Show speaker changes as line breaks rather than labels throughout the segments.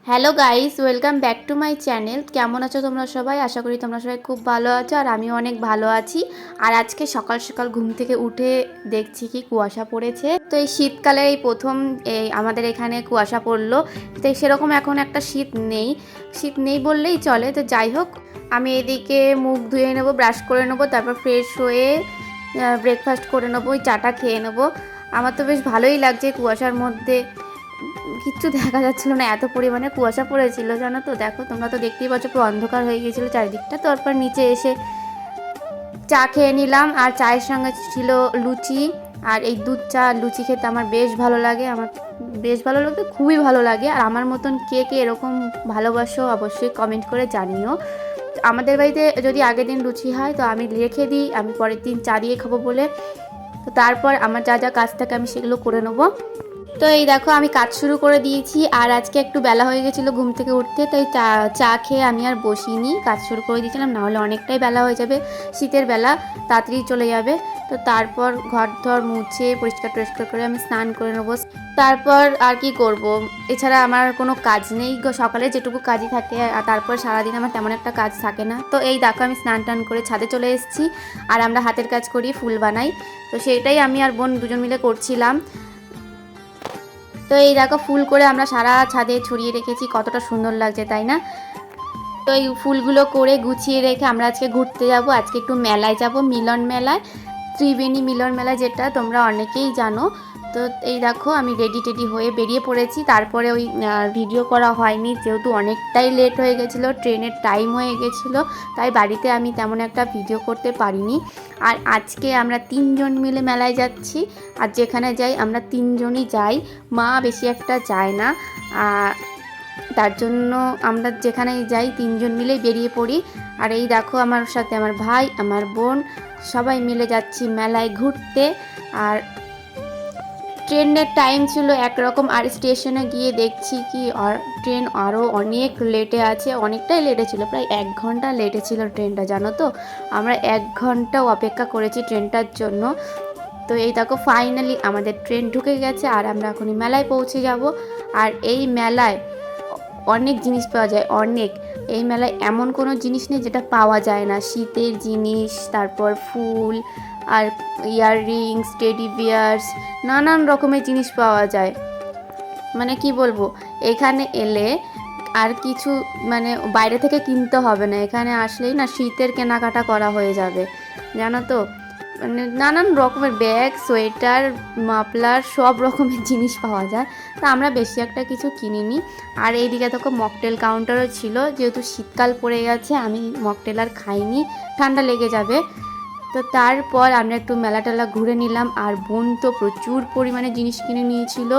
Hello guys, welcome back to my channel. কেমন আছো তোমরা সবাই? আশা করি তোমরা সবাই খুব ভালো আছো আর আমিও অনেক ভালো আছি। আর আজকে সকাল সকাল ঘুম থেকে উঠে দেখছি কি কুয়াশা পড়েছে। তো এই শীতকালে এই প্রথম আমাদের এখানে কুয়াশা পড়লো। তো সেরকম এখন একটা শীত নেই বললেই চলে। তো যাই হোক, আমি এদিকে মুখ ধুয়ে নেবো, ব্রাশ করে নেবো, তারপর ফ্রেশ হয়ে ব্রেকফাস্ট করে নেবো, ওই চাটা খেয়ে নেবো। আমার তো বেশ ভালোই লাগছে কুয়াশার মধ্যে। কিচ্ছু দেখা যাচ্ছিল না, এত পরিমাণে কুয়াশা পড়েছিল জানো তো। দেখো, তোমরা তো দেখতেই পাচ্ছ, পুরো অন্ধকার হয়ে গিয়েছিল চারিদিকটা। তারপর নিচে এসে চা খেয়ে নিলাম, আর চায়ের সঙ্গে ছিল লুচি। আর এই দুধ চা লুচি খেতে আমার বেশ ভালো লাগে, খুবই ভালো লাগে। আর আমার মতন কে কে এরকম ভালোবাসো অবশ্যই কমেন্ট করে জানিও। আমাদের বাড়িতে যদি আগের দিন লুচি হয় তো আমি রেখে দিই, আমি পরের দিন চা দিয়ে খাবো বলে। তো তারপর আমার যা যা কাজ থাকে আমি সেগুলো করে নেবো। তো এই দেখো, আমি কাজ শুরু করে দিয়েছি। আর আজকে একটু বেলা হয়ে গেছিলো ঘুম থেকে উঠতে, তাই চা খেয়ে আমি আর বসিনি, কাজ শুরু করে দিয়েছিলাম। নাহলে অনেকটাই বেলা হয়ে যাবে, শীতের বেলা তাড়াতাড়ি চলে যাবে। তো তারপর ঘর মুছে পরিষ্কার করে আমি স্নান করে নেবো। তারপর আর কি করব, এছাড়া আমার কোনো কাজ নেই। সকালে যেটুকু কাজই থাকে, আর তারপর সারাদিন আমার তেমন একটা কাজ থাকে না। তো এই দেখো, আমি স্নান টান করে ছাদে চলে এসেছি। আর আমরা হাতের কাজ করি, ফুল বানাই। তো সেটাই আমি আর বোন দুজন মিলে করছিলাম। তো এই দেখো, ফুল করে আমরা সারা ছাদে ছড়িয়ে রেখেছি, কতটা সুন্দর লাগছে তাই না? তো এই ফুলগুলো করে গুছিয়ে রেখে আমরা আজকে ঘুরতে যাব। আজকে একটু মেলায় যাব, মিলন মেলায়, ত্রিবেণী মিলন মেলা, যেটা তোমরা অনেকেই জানো। তো এই দেখো, আমি রেডি হয়ে বেরিয়ে পড়েছি। তারপরে ওই ভিডিও করা হয়নি, যেহেতু অনেকটাই লেট হয়ে গেছিলো, ট্রেনের টাইম হয়ে গেছিলো, তাই বাড়িতে আমি তেমন একটা ভিডিও করতে পারিনি। আর আজকে আমরা 3 জন মিলে মেলায় যাচ্ছি। আর যেখানে যাই আমরা 3 জনই যাই, মা বেশি একটা যায় না। তার জন্য আমরা যেখানেই যাই 3 জন মিলেই বেরিয়ে পড়ি। আর এই দেখো, আমার সাথে আমার ভাই, আমার বোন, সবাই মিলে যাচ্ছি মেলায় ঘুরতে। আর ট্রেনের টাইম ছিল একরকম, আর স্টেশনে গিয়ে দেখছি কি ট্রেন আরও অনেক লেটে আছে, অনেকটাই লেটে ছিল, প্রায় 1 ঘন্টা লেটে ছিল ট্রেনটা জানো তো। আমরা 1 ঘন্টাও অপেক্ষা করেছি ট্রেনটার জন্য। তো এই দেখো, ফাইনালি আমাদের ট্রেন ঢুকে গেছে, আর আমরা এখনই মেলায় পৌঁছে যাব। আর এই মেলায় অনেক জিনিস পাওয়া যায়, এই মেলায় এমন কোনো জিনিস নেই যেটা পাওয়া যায় না। শীতের জিনিস, তারপর ফুল, আর ইয়াররিংস, টেডি বিয়ার্স, নানান রকমের জিনিস পাওয়া যায়। মানে কি বলবো, এখানে এলে আর কিছু মানে বাইরে থেকে কিনতে হবে না, এখানে আসলেই না শীতের কেনাকাটা করা হয়ে যাবে জানো তো। মানে নানান রকমের ব্যাগ, সোয়েটার, মাফলার, সব রকমের জিনিস পাওয়া যায়। তা আমরা বেশি একটা কিছু কিনিনি। আর এইদিকে দেখো, মকটেল কাউন্টারও ছিল, যেহেতু শীতকাল পড়ে গেছে আমি মকটেল আর খাইনি, ঠান্ডা লেগে যাবে। তো তারপর আমরা একটু মেলা টেলা ঘুরে নিলাম। আর বোন তো প্রচুর পরিমাণে জিনিস কিনে নিয়েছিল,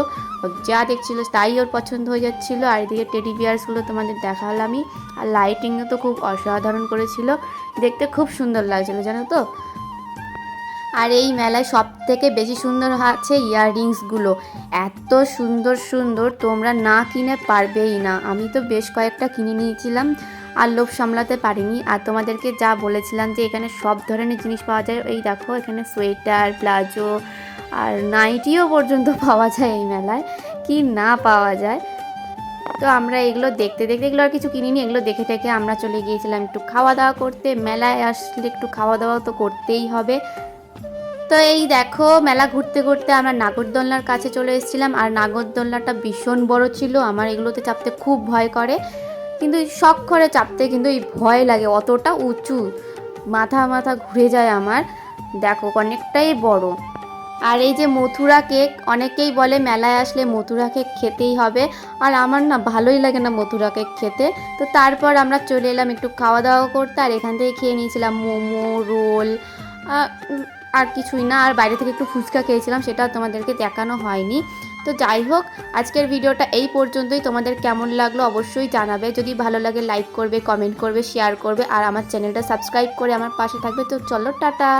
যা দেখছিল তাই ওর পছন্দ হয়ে যাচ্ছিল। আর এদিকে টেডি বিয়ার্সগুলো তোমাদের দেখালামই। আর লাইটিংও তো খুব অসাধারণ করেছিল, দেখতে খুব সুন্দর লাগছিলো জানো তো। আর এই মেলায় সব থেকে বেশি সুন্দর আছে ইয়াররিংসগুলো, এত সুন্দর তোমরা না কিনে পারবেই না। আমি তো বেশ কয়েকটা কিনে নিয়েছিলাম, আর লোভ সামলাতে পারিনি। আর তোমাদেরকে যা বলেছিলাম যে এখানে সব ধরনের জিনিস পাওয়া যায়, এই দেখো এখানে সোয়েটার, প্লাজো, আর নাইটিও পর্যন্ত পাওয়া যায় এই মেলায়, কি না পাওয়া যায়। তো আমরা এগুলো দেখতে এগুলো আর কিছু কিনিনি, এগুলো দেখে টেকে আমরা চলে গিয়েছিলাম একটু খাওয়া দাওয়া করতে। মেলায় আসলে একটু খাওয়া দাওয়া তো করতেই হবে। তো এই দেখো, মেলা ঘুরতে আমরা নাগরদোলনার কাছে চলে এসেছিলাম। আর নাগরদোলনাটা ভীষণ বড় ছিল, আমার এগুলোতে চাপতে খুব ভয় করে, কিন্তু শখ করে চাপতে কিন্তু এই ভয় লাগে, অতটা উঁচু, মাথা ঘুরে যায় আমার। দেখো অনেকটাই বড়। আর এই যে মথুরা কেক, অনেকেই বলে মেলায় আসলে মথুরা কেক খেতেই হবে, আর আমার না ভালোই লাগে না মথুরা কেক খেতে। তো তারপর আমরা চলে এলাম একটু খাওয়া দাওয়া করতে। আর এখান থেকে খেয়ে নিয়েছিলাম মোমো, রোল, আর কিছুই না। আর বাইরে থেকে একটু ফুচকা খেয়েছিলাম, সেটা তোমাদেরকে দেখানো হয়নি। তো যাই হোক, আজকের ভিডিওটা এই পর্যন্তই। তোমাদের কেমন লাগলো অবশ্যই জানাবে, যদি ভালো লাগে লাইক করবে, কমেন্ট করবে, শেয়ার করবে, আর আমার চ্যানেলটা সাবস্ক্রাইব করে আমার পাশে থাকবে। তো চলো, টাটা।